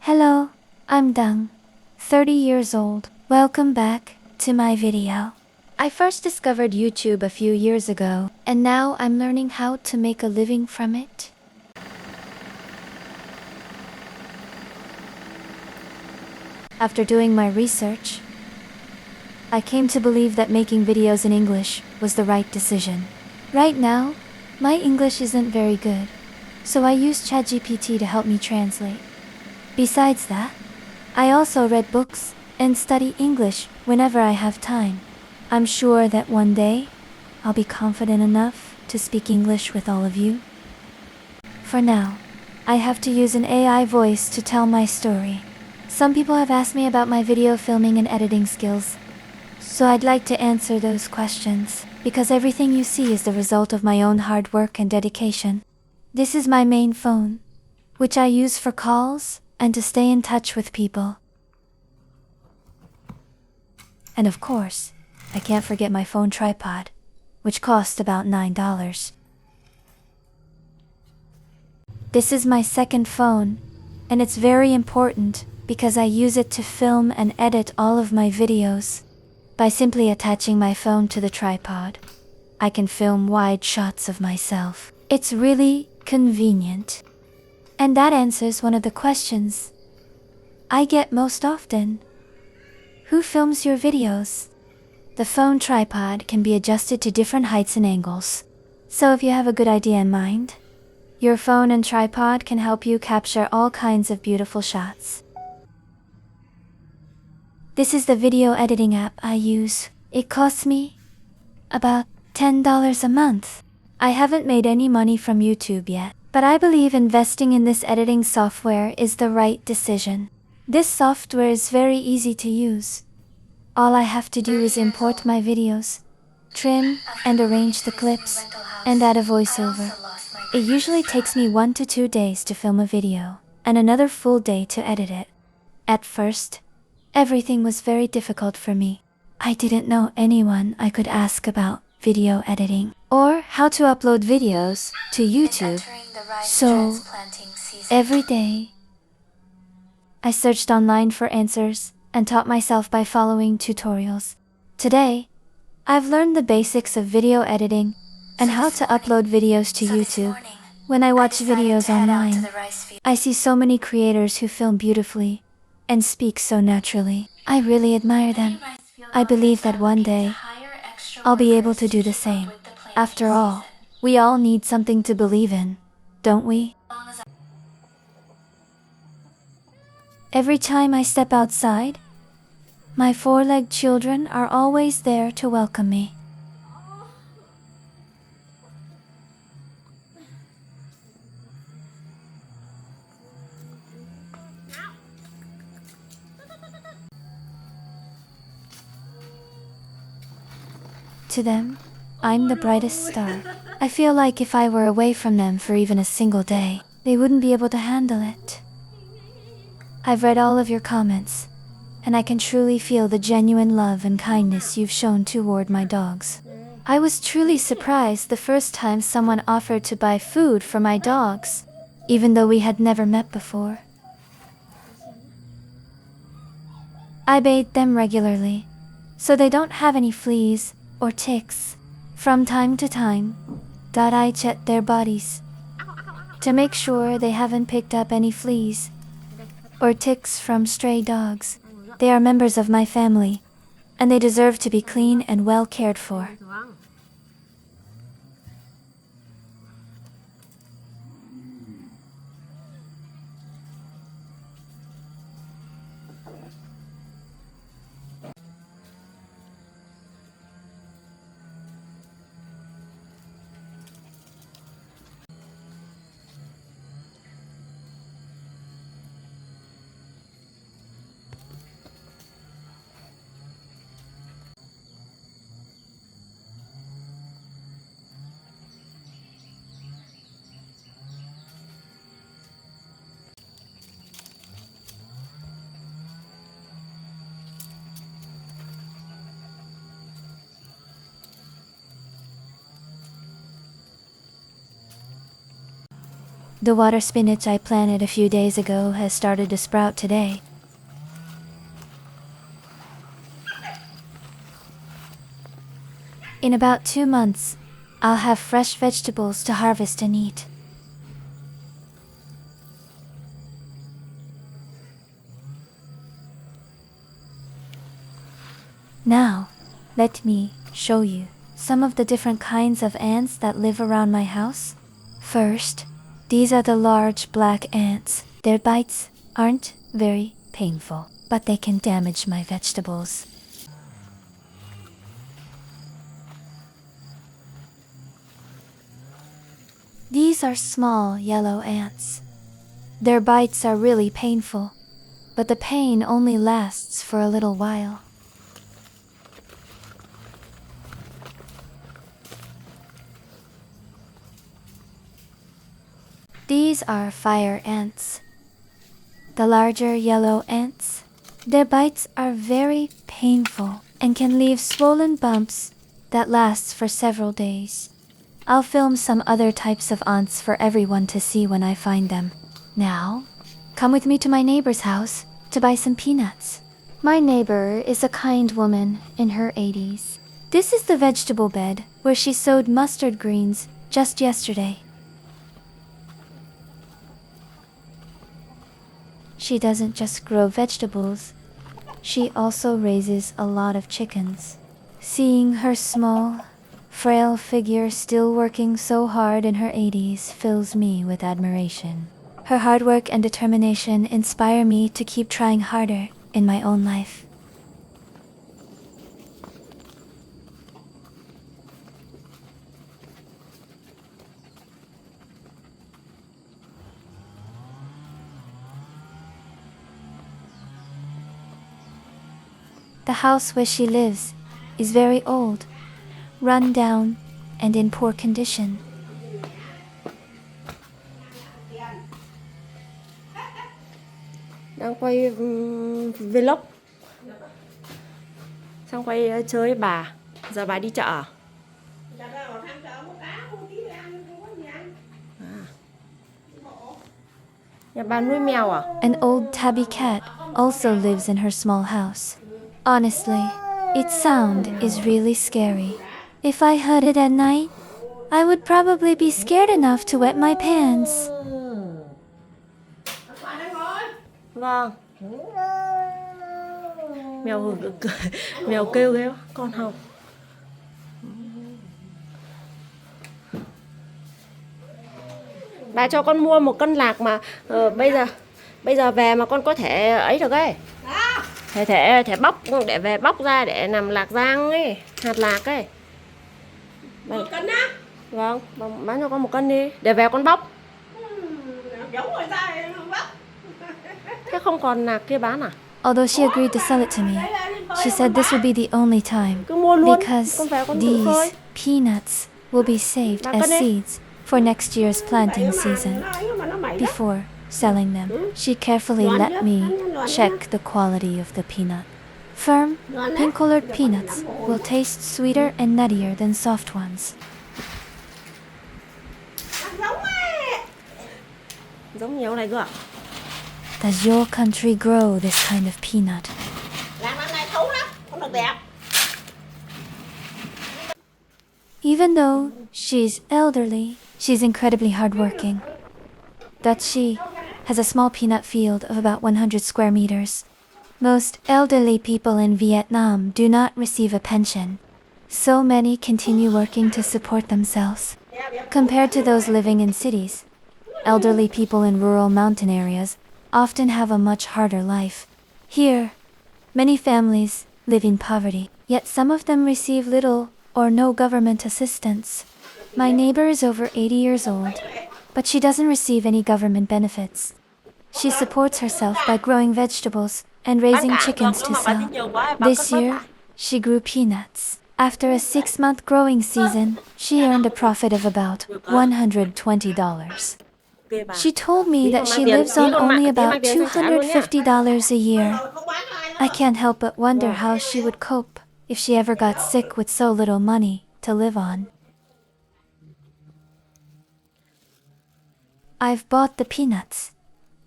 Hello, I'm Dung, 30 years old. Welcome back to my video. I first discovered YouTube a few years ago, and now I'm learning how to make a living from it. After doing my research, I came to believe that making videos in English was the right decision. Right now, my English isn't very good, so I use ChatGPT to help me translate. Besides that, I also read books and study English whenever I have time. I'm sure that one day, I'll be confident enough to speak English with all of you. For now, I have to use an AI voice to tell my story. Some people have asked me about my video filming and editing skills, so I'd like to answer those questions, because everything you see is the result of my own hard work and dedication. This is my main phone, which I use for calls and to stay in touch with people. And of course, I can't forget my phone tripod, which cost about $9. This is my second phone, and it's very important because I use it to film and edit all of my videos. By simply attaching my phone to the tripod, I can film wide shots of myself. It's really convenient. And that answers one of the questions I get most often. Who films your videos? The phone tripod can be adjusted to different heights and angles. So if you have a good idea in mind, your phone and tripod can help you capture all kinds of beautiful shots. This is the video editing app I use. It costs me about $10 a month. I haven't made any money from YouTube yet, but I believe investing in this editing software is the right decision. This software is very easy to use. All I have to do is import my videos, trim and arrange the clips, and add a voiceover. It usually takes me 1 to 2 days to film a video, and another full day to edit it. At first, everything was very difficult for me. I didn't know anyone I could ask about video editing or how to upload videos to YouTube. So, every day, I searched online for answers and taught myself by following tutorials. Today, I've learned the basics of video editing and how to upload videos to YouTube. When I watch videos online, I see so many creators who film beautifully and speak so naturally. I really admire them. I believe that one day, I'll be able to do the same. After all, we all need something to believe in, don't we? Every time I step outside, my four-legged children are always there to welcome me. To them, I'm the brightest star. I feel like if I were away from them for even a single day, they wouldn't be able to handle it. I've read all of your comments, and I can truly feel the genuine love and kindness you've shown toward my dogs. I was truly surprised the first time someone offered to buy food for my dogs, even though we had never met before. I bathe them regularly, so they don't have any fleas or ticks. From time to time, I check their bodies to make sure they haven't picked up any fleas or ticks from stray dogs. They are members of my family, and they deserve to be clean and well cared for. The water spinach I planted a few days ago has started to sprout today. In about 2 months, I'll have fresh vegetables to harvest and eat. Now, let me show you some of the different kinds of ants that live around my house. First, these are the large black ants. Their bites aren't very painful, but they can damage my vegetables. These are small yellow ants. Their bites are really painful, but the pain only lasts for a little while. These are fire ants. The larger yellow ants. Their bites are very painful and can leave swollen bumps that last for several days. I'll film some other types of ants for everyone to see when I find them. Now, come with me to my neighbor's house to buy some peanuts. My neighbor is a kind woman in her 80s. This is the vegetable bed where she sowed mustard greens just yesterday. She doesn't just grow vegetables, she also raises a lot of chickens. Seeing her small, frail figure still working so hard in her 80s fills me with admiration. Her hard work and determination inspire me to keep trying harder in my own life. The house where she lives is very old, run down, and in poor condition. Đang quay vlog. Xong quay chơi với bà. Giờ bà đi chợ. Nhà bà nuôi mèo à? An old tabby cat also lives in her small house. Honestly, its sound is really scary. If I heard it at night, I would probably be scared enough to wet my pants. Vâng. Mèo kêu ghê, con hồng. Bà cho con mua 1 cân lạc mà bây giờ về mà con có thể ấy được ấy. Thể bóc để về bóc ra để làm lạc rang ấy, hạt lạc ấy. 1 cân á? Vâng, bán cho con 1 cân đi, để về con bóc. Giống người ta không bóc. Thế không còn lạc kia bán à? Although she agreed to sell it to me, she said this would be the only time Cứ mua luôn, because con về con tự phơi. these peanuts will be saved as seeds for next year's planting season. Before selling them, she carefully let me check the quality of the peanut. Firm, pink-colored peanuts will taste sweeter and nuttier than soft ones. Giống nhiều này cơ à? Does your country grow this kind of peanut? Làm ăn này xấu lắm, không được đẹp. Even though she's elderly, she's incredibly hardworking. That she has a small peanut field of about 100 square meters. Most elderly people in Vietnam do not receive a pension, so many continue working to support themselves. Compared to those living in cities, elderly people in rural mountain areas often have a much harder life. Here, many families live in poverty, yet some of them receive little or no government assistance. My neighbor is over 80 years old, but she doesn't receive any government benefits. She supports herself by growing vegetables and raising chickens to sell. This year, she grew peanuts. After a 6-month growing season, she earned a profit of about $120. She told me that she lives on only about $250 a year. I can't help but wonder how she would cope if she ever got sick with so little money to live on. I've bought the peanuts,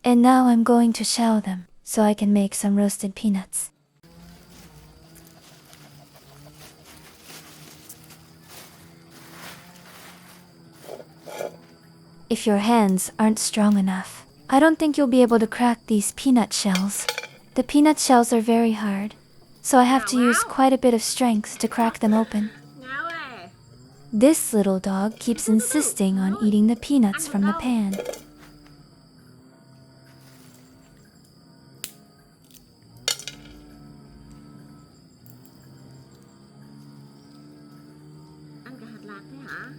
and now I'm going to shell them so I can make some roasted peanuts. If your hands aren't strong enough, I don't think you'll be able to crack these peanut shells. The peanut shells are very hard, so I have to use quite a bit of strength to crack them open. This little dog keeps insisting on eating the peanuts from the pan. Ăn cả hạt lạc thế hả?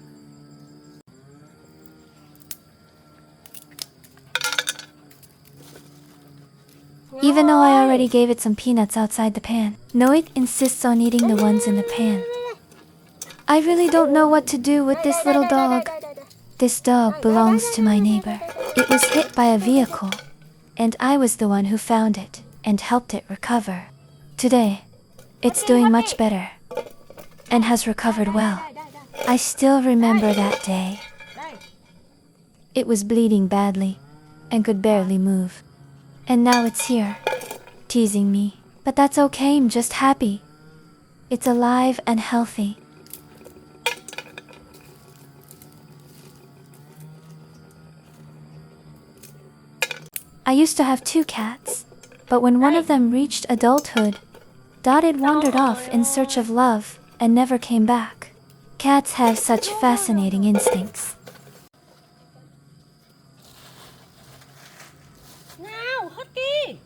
Even though I already gave it some peanuts outside the pan, Noit insists on eating the ones in the pan. I really don't know what to do with this little dog. This dog belongs to my neighbor. It was hit by a vehicle, and I was the one who found it and helped it recover. Today, it's doing much better and has recovered well. I still remember that day. It was bleeding badly and could barely move. And now it's here, teasing me. But that's okay, I'm just happy. It's alive and healthy. I used to have 2 cats, but when one of them reached adulthood, Dotted wandered off in search of love and never came back. Cats have such fascinating instincts. Nào, Husky!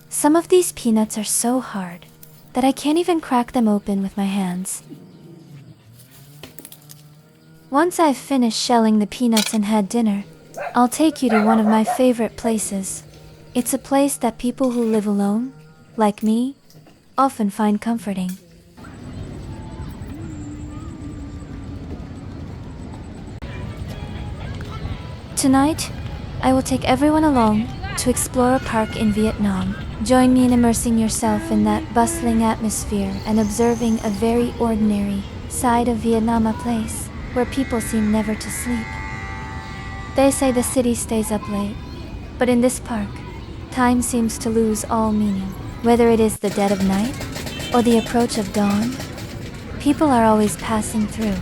Some of these peanuts are so hard that I can't even crack them open with my hands. Once I've finished shelling the peanuts and had dinner, I'll take you to one of my favorite places. It's a place that people who live alone, like me, often find comforting. Tonight, I will take everyone along to explore a park in Vietnam. Join me in immersing yourself in that bustling atmosphere and observing a very ordinary side of Vietnam, a place where people seem never to sleep. They say the city stays up late, but in this park, time seems to lose all meaning. Whether it is the dead of night or the approach of dawn, people are always passing through,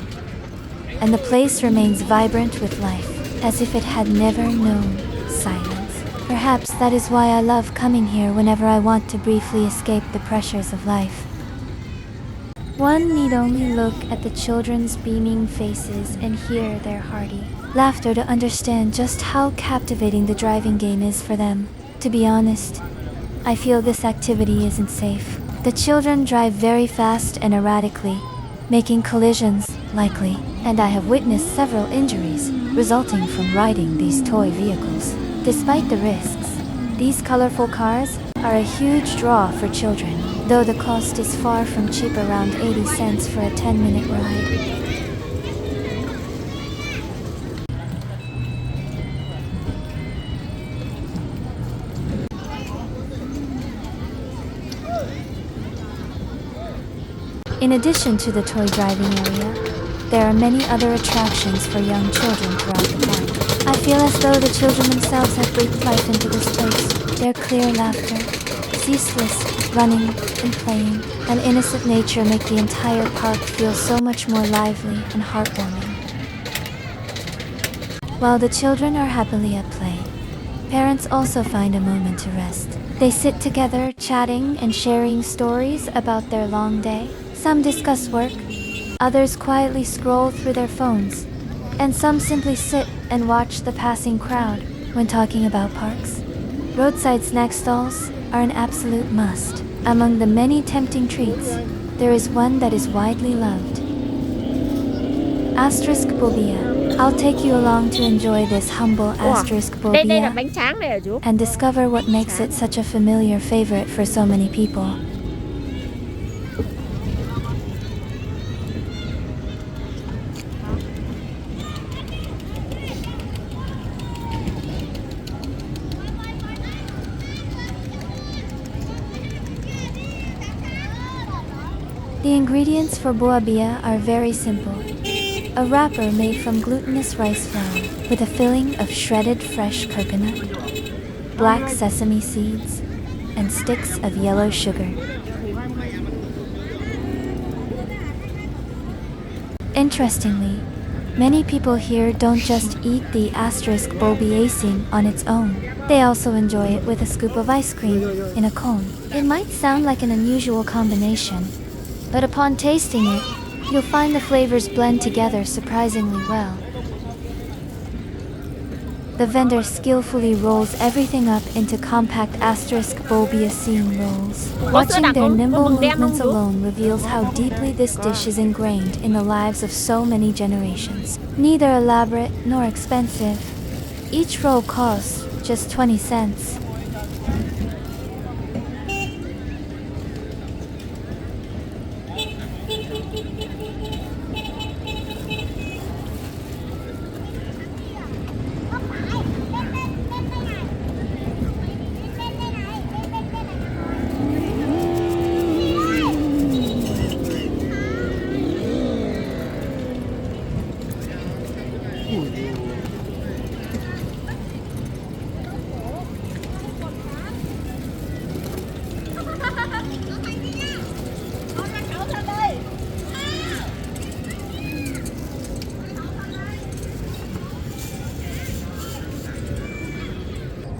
and the place remains vibrant with life, as if it had never known silence. Perhaps that is why I love coming here whenever I want to briefly escape the pressures of life. One need only look at the children's beaming faces and hear their hearty laughter to understand just how captivating the driving game is for them. To be honest, I feel this activity isn't safe. The children drive very fast and erratically, making collisions likely, and I have witnessed several injuries resulting from riding these toy vehicles. Despite the risks, these colorful cars are a huge draw for children, though the cost is far from cheap, around 80 cents for a 10-minute ride. In addition to the toy driving area, there are many other attractions for young children throughout the park. I feel as though the children themselves have breathed life into this place. Their clear laughter, ceaseless running and playing, and innocent nature make the entire park feel so much more lively and heartwarming. While the children are happily at play, parents also find a moment to rest. They sit together, chatting and sharing stories about their long day. Some discuss work, others quietly scroll through their phones, and some simply sit and watch the passing crowd. When talking about parks, roadside snack stalls are an absolute must. Among the many tempting treats, there is one that is widely loved. Asterisk bobia. I'll take you along to enjoy this humble asterisk Đây là bobia bánh tráng này hả chú? and discover what makes it such a familiar favorite for so many people. The ingredients for buabia are very simple. A wrapper made from glutinous rice flour with a filling of shredded fresh coconut, black sesame seeds, and sticks of yellow sugar. Interestingly, many people here don't just eat the asterisk bulbiacing on its own. They also enjoy it with a scoop of ice cream in a cone. It might sound like an unusual combination, but upon tasting it, you'll find the flavors blend together surprisingly well. The vendor skillfully rolls everything up into compact asterisk bulbiacine rolls. Watching their nimble movements alone reveals how deeply this dish is ingrained in the lives of so many generations. Neither elaborate nor expensive. Each roll costs just 20 cents.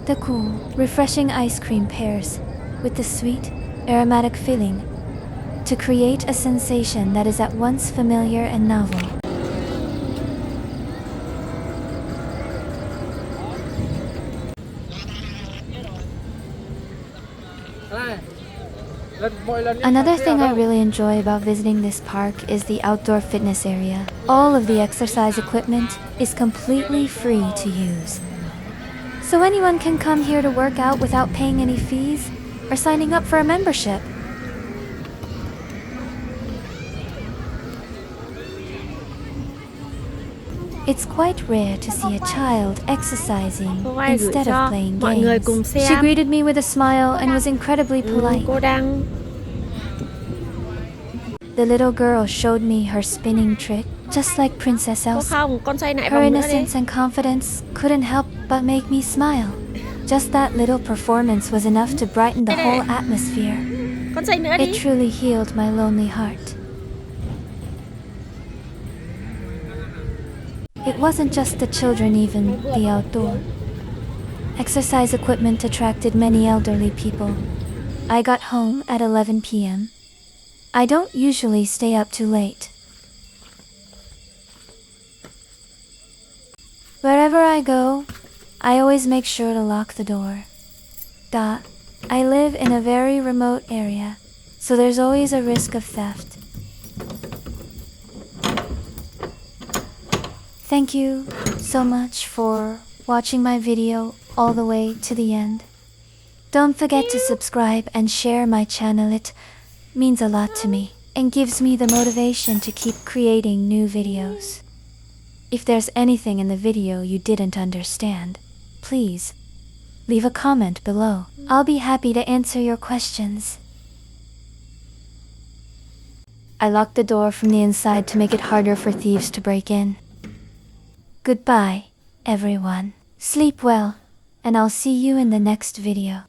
The cool, refreshing ice cream pairs with the sweet, aromatic filling to create a sensation that is at once familiar and novel. Another thing I really enjoy about visiting this park is the outdoor fitness area. All of the exercise equipment is completely free to use. So anyone can come here to work out without paying any fees or signing up for a membership. It's quite rare to see a child exercising instead of playing games. She greeted me with a smile and was incredibly polite. Cô Đăng. The little girl showed me her spinning trick, just like Princess Có Elsa. không? Con xoay lại Her vòng nữa đi. innocence and confidence couldn't help but make me smile. Just that little performance was enough to brighten the whole atmosphere. Con xoay nữa đi. It truly healed my lonely heart. It wasn't just the children, even the outdoor exercise equipment attracted many elderly people. I got home at 11 p.m. I don't usually stay up too late. Wherever I go, I always make sure to lock the door. I live in a very remote area, so there's always a risk of theft. Thank you so much for watching my video all the way to the end. Don't forget to subscribe and share my channel. It means a lot to me and gives me the motivation to keep creating new videos. If there's anything in the video you didn't understand, please leave a comment below. I'll be happy to answer your questions. I locked the door from the inside to make it harder for thieves to break in. Goodbye, everyone. Sleep well, and I'll see you in the next video.